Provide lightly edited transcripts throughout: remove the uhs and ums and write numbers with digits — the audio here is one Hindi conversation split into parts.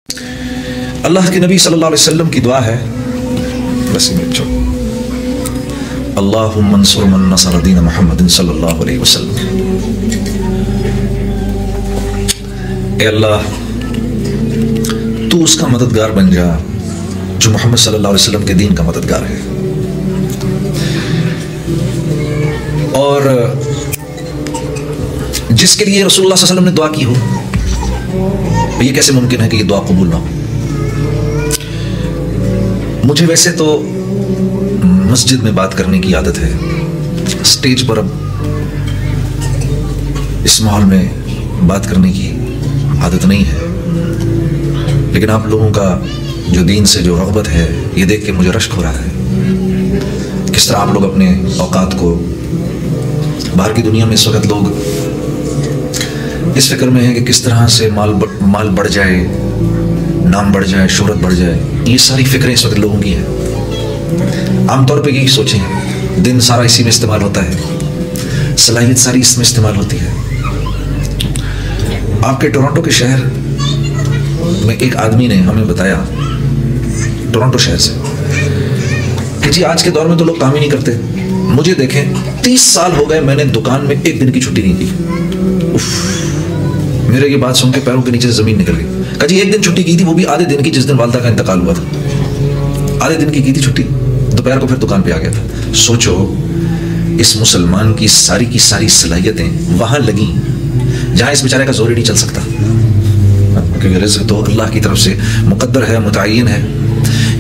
अल्लाह के नबी सल्लल्लाहु अलैहि वसल्लम की दुआ है, बस छोड़, अल्लाहुम्मा अंसुर मन नसर दीन मुहम्मद सल्लल्लाहु अलैहि वसल्लम। ए अल्लाह, तू उसका मददगार बन जा जो मोहम्मद सल्लल्लाहु अलैहि वसल्लम के दीन का मददगार है। और जिसके लिए रसूलुल्लाह सल्लल्लाहु अलैहि वसल्लम ने दुआ की हो, ये कैसे मुमकिन है कि ये दुआ कबूल ना हो? मुझे वैसे तो मस्जिद में बात करने की आदत है, स्टेज पर अब इस माहौल में बात करने की आदत नहीं है, लेकिन आप लोगों का जो दीन से जो रग़बत है, ये देख के मुझे रश्क हो रहा है। किस तरह आप लोग अपने औकात को, बाहर की दुनिया में इस वक्त लोग इस फिक्र में है कि किस तरह से माल बढ़ जाए, नाम बढ़ जाए, शोहरत बढ़ जाए। ये सारी फिक्रें इस वक्त लोगों की हैं। आमतौर पे यही सोचें, दिन सारा इसी में इस्तेमाल होता है, सलाहियत सारी इसमें इस्तेमाल होती है। आपके टोरंटो के शहर में एक आदमी ने हमें बताया, टोरंटो शहर से, कि जी आज के दौर में तो लोग काम ही नहीं करते। मुझे देखें, 30 साल हो गए मैंने दुकान में एक दिन की छुट्टी नहीं की। मेरे ये बात सुन के पैरों के नीचे से जमीन निकल गई। कहा जी एक दिन छुट्टी की थी, वो भी आधे दिन की, जिस दिन वालदा का इंतकाल हुआ था। आधे दिन की थी छुट्टी, दोपहर को फिर दुकान पे आ गया था। सोचो, इस मुसलमान की सारी सलाहियतें वहां लगी जहां इस बेचारे का जोर ही नहीं चल सकता, क्योंकि रिज़्क़ तो अल्लाह की तरफ से मुक़द्दर है, मुतअय्यन है।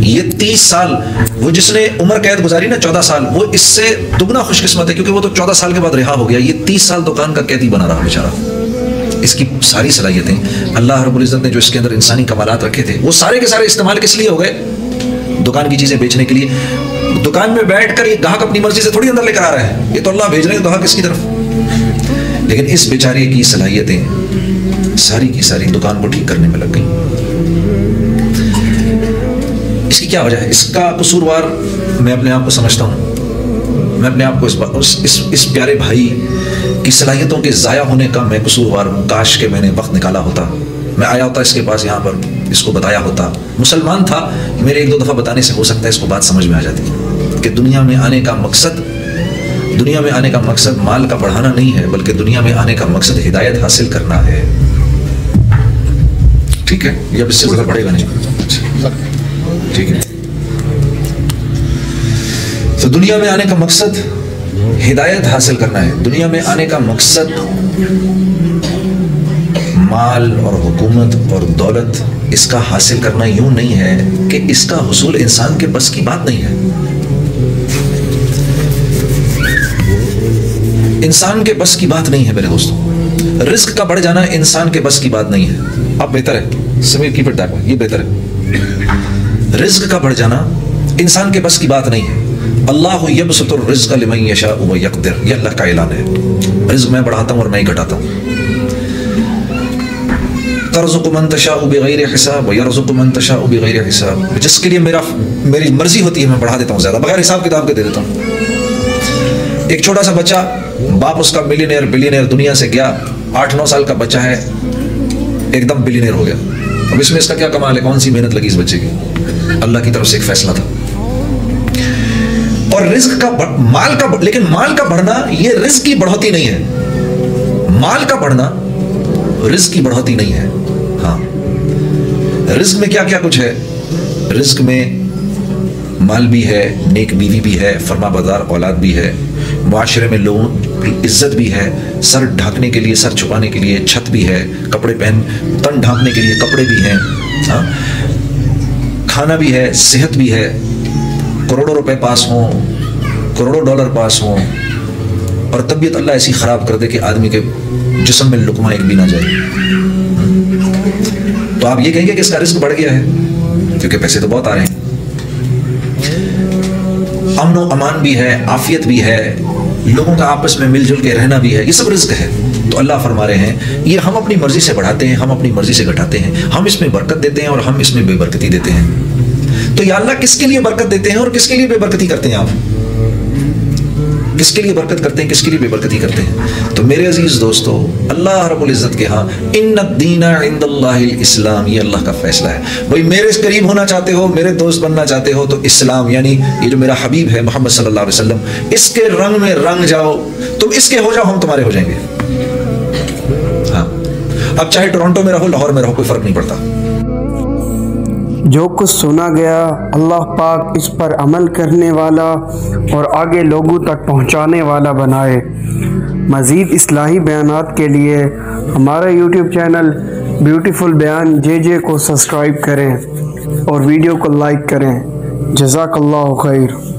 ये 30 साल, वो जिसने उम्र कैद गुजारी ना 14 साल, वो इससे दुगना खुशकिस्मत है, क्योंकि वो तो 14 साल के बाद रिहा हो गया। ये 30 साल दुकान का कैदी बना रहा बेचारा। इसकी सारी सलाहियतें अल्लाह रब्बुल इज़्ज़त ने जो इसके अंदर इंसानी कमालात रखे थे, वो सारे के सारे इस्तेमाल किस लिए हो गए? दुकान की चीज़ें बेचने के लिए। दुकान में बैठकर ये ग्राहक अपनी मर्जी से थोड़ी अंदर लेकर आ रहा है, ये तो अल्लाह भेज रहे हैं ग्राहक इसकी तरफ। लेकिन इस बेचारे की सलाहियतें सारी की सारी दुकान को ठीक करने में लग गई। इसकी क्या वजह है? इसका कसूरवार मैं अपने आप को समझता हूँ। मैं अपने आप को इस प्यारे भाई की सलाहियतों के ज़ाया होने का मैं कसूरवार हूँ। काश के मैंने वक्त निकाला होता, मैं आया होता इसके पास, यहाँ पर इसको बताया होता। मुसलमान था, मेरे 1-2 दफ़ा बताने से हो सकता है इसको बात समझ में आ जाती कि दुनिया में आने का मकसद माल का बढ़ाना नहीं है, बल्कि दुनिया में आने का मकसद हिदायत हासिल करना है। ठीक है, ये अब इससे ज़्यादा बढ़ेगा नहीं। ठीक है, तो दुनिया में आने का मकसद हिदायत हासिल करना है। दुनिया में आने का मकसद माल और हुकूमत और दौलत इसका हासिल करना यूं नहीं है कि इसका हुसूल इंसान के बस की बात नहीं है। इंसान के बस की बात नहीं है मेरे दोस्तों। रिस्क का बढ़ जाना इंसान के बस की बात नहीं है। अब बेहतर है समीर की पिट, ये बेहतर है। रिस्क का बढ़ जाना इंसान के बस की बात नहीं है। अल्लाहु यबसुतुर रिज़्क़ लिमन यशाउ व यक़दिर, ये अल्लाह का ऐलान है। रिज़्क़ मैं बढ़ाता हूँ और मैं ही घटाता हूँ। तर्ज़ुक़ु मन तशाउ बिग़ैरि हिसाब व यर्ज़ुक़ु मन तशाउ बिग़ैरि हिसाब। जिसके लिए मेरी मर्जी होती है मैं बढ़ा देता हूँ ज़्यादा, बगैर हिसाब किताब के दे देता हूँ। एक छोटा सा बच्चा, बाप उसका मिलियनेयर बिलियनेयर दुनिया से गया, 8-9 साल का बच्चा है, एकदम बिलियनेयर हो गया। अब इसमें इसका क्या कमाल है? कौन सी मेहनत लगी इस बच्चे की? अल्लाह की तरफ से एक फैसला था। और रिस्क का लेकिन माल का बढ़ना ये रिस्क की बढ़ोतरी नहीं है। माल का बढ़ना रिस्क की बढ़ोतरी नहीं है। हाँ, रिस्क में क्या क्या कुछ है? रिस्क में माल भी है, नेक बीवी भी है, फरमाबरदार औलाद भी है, मुआशरे में लोगों की इज्जत भी है, सर ढकने के लिए, सर छुपाने के लिए छत भी है, कपड़े तन ढांकने के लिए कपड़े भी हैं, हाँ, खाना भी है, सेहत भी है, करोड़ों रुपए पास हों, करोड़ों डॉलर पास हों, और तबीयत अल्लाह ऐसी ख़राब कर दे कि आदमी के जिस्म में लुकमा एक भी ना जाए। तो आप ये कहेंगे कि इसका रिस्क बढ़ गया है, क्योंकि पैसे तो बहुत आ रहे हैं, अमन व अमान भी है, आफियत भी है, लोगों का आपस में मिलजुल के रहना भी है, ये सब रिस्क है। तो अल्लाह फरमा रहे हैं ये हम अपनी मर्जी से बढ़ाते हैं, हम अपनी मर्जी से घटाते हैं, हम इसमें बरकत देते हैं और हम इसमें बेबरकती देते हैं। तो या अल्लाह किसके लिए बरकत देते हैं और किसके लिए बेबरकती करते हैं आप? किसके लिए बरकत करते हैं, किसके लिए बेबरकती करते हैं। तो मेरे अजीज दोस्तों, अल्लाह रब्बुल इज्जत के यहाँ इन्नद्दीना इंदल्लाहिल इस्लाम, ये अल्लाह का फैसला है। भाई मेरे करीब होना चाहते हो, मेरे दोस्त बनना चाहते हो, तो इस्लाम यानी ये जो मेरा हबीब है मोहम्मद सल्लल्लाहु अलैहि वसल्लम, इसके रंग में रंग जाओ, तुम इसके हो जाओ, हम तुम्हारे हो जाएंगे। हाँ, अब चाहे टोरंटो में रहो, लाहौर में रहो, कोई फर्क नहीं पड़ता। जो कुछ सुना गया, अल्लाह पाक इस पर अमल करने वाला और आगे लोगों तक पहुंचाने वाला बनाए। मज़ीद इस्लाही बयानात के लिए हमारा YouTube चैनल ब्यूटीफुल बयान JJ को सब्सक्राइब करें और वीडियो को लाइक करें। जज़ाकल्लाहु खैर।